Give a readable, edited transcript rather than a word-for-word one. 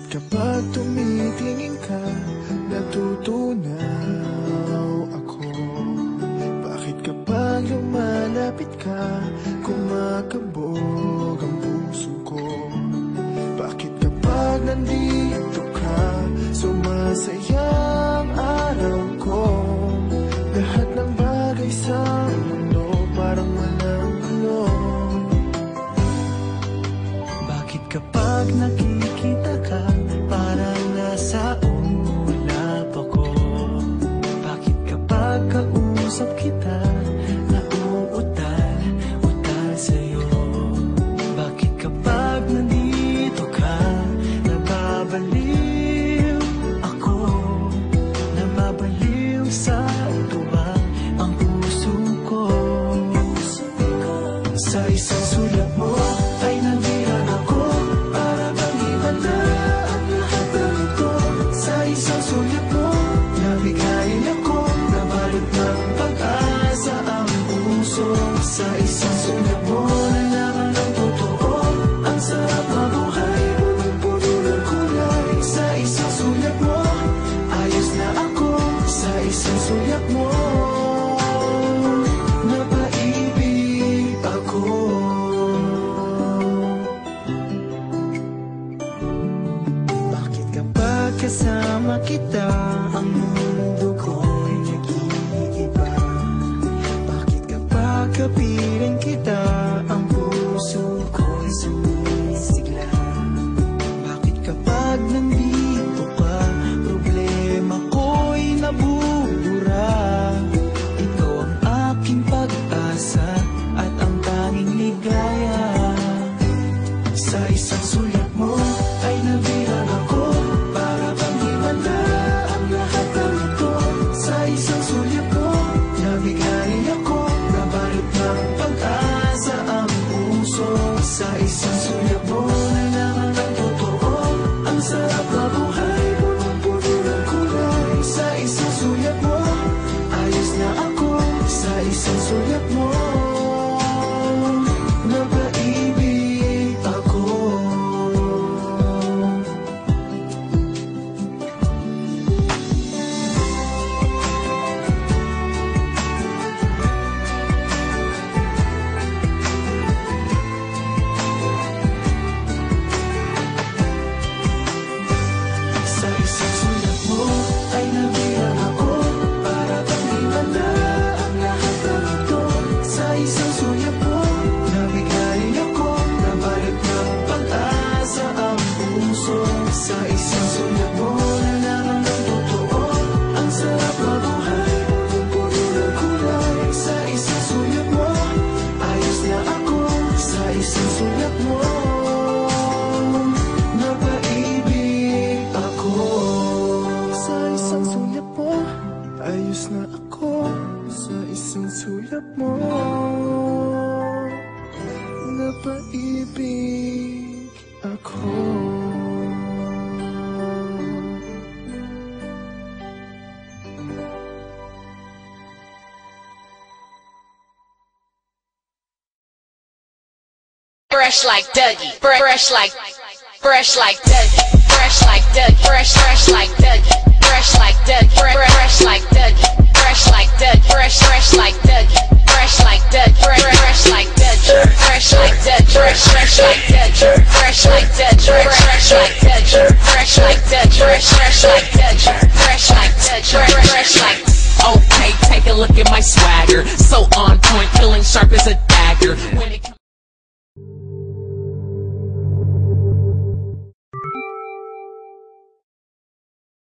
Kapag tumitingin ka, natutunaw ako. Bakit kapag lumalapit ka, kumakabog ang puso ko? Bakit kapag nandito ka, sumasaya ang araw ko? Lahat ng bagay sa mundo parang walang ano. Bakit kapag nakikita ka, parang nasa ulap ako? Bakit kapag kausap kita, nauutal sa'yo? Bakit kapag nandito ka, nababaliw ako? Nababaliw sa tuwa ang puso ko. Sa isang sulat mo ay nabilang ako, para bang himala ang lahat ng ito. Sa isang sulat mo, nabigayin ako, nabalot ng pag-asa ang puso. Sa isang sulat mo, nalaman ng totoo, ang sarap mabuhay, punong-puno ng kulay. Sa isang sulat mo, ayos na ako. Sa isang sulat mo, napaibig ako. Bakit kapag kasama kita, ang mundo ko'y nag-iiba? Bakit kapag kapiling kita, ang puso ko'y sumisigla? Bakit kapag nandito ka, problema ko'y nabubura? Ikaw ang aking pag-asa at ang tanging ligaya. Sa isang sulat mo ay nabilang ako, para bang himala ang lahat ng ito. Sa isang sulat mo, nabigayin ako, nabalot ng pag-asa ang puso. Sa isang sulat mo, nalaman ng totoo, ang sarap na buhay, punong-puno ng kulay. Sa isang sulat mo, ayos na ako. Sa isang sulat mo, napaibig ako. Sa isang sulat mo ay nabilang ako, para bang himala ang lahat ng ito. Sa isang sulat mo, nabigayin ako, nabalot ng pag-asa ang puso. Sa isang sulat mo, nalaman ng totoo, ang sarap mabuhay, punong-puno ng kulay. Sa isang sulat mo, ayos na ako. Sa isang sulat mo, napaibig ako. Sa isang sulat mo, ayos na ako. Sa isang sulat mo, napaibig ako. Fresh like Dougie, fresh like Dougie, fresh like Dougie, fresh like Dougie, fresh like Dougie, fresh like Dougie, fresh like Dougie, fresh like Dougie, fresh like Dougie, fresh like Dougie, fresh like Dougie, fresh like Dougie, fresh like Dougie, fresh like Dougie, fresh like Dougie, fresh like Dougie, fresh like Dougie, fresh like Dougie, fresh like. Okay, take a look at my swagger, so on point, killing sharp as a dagger. When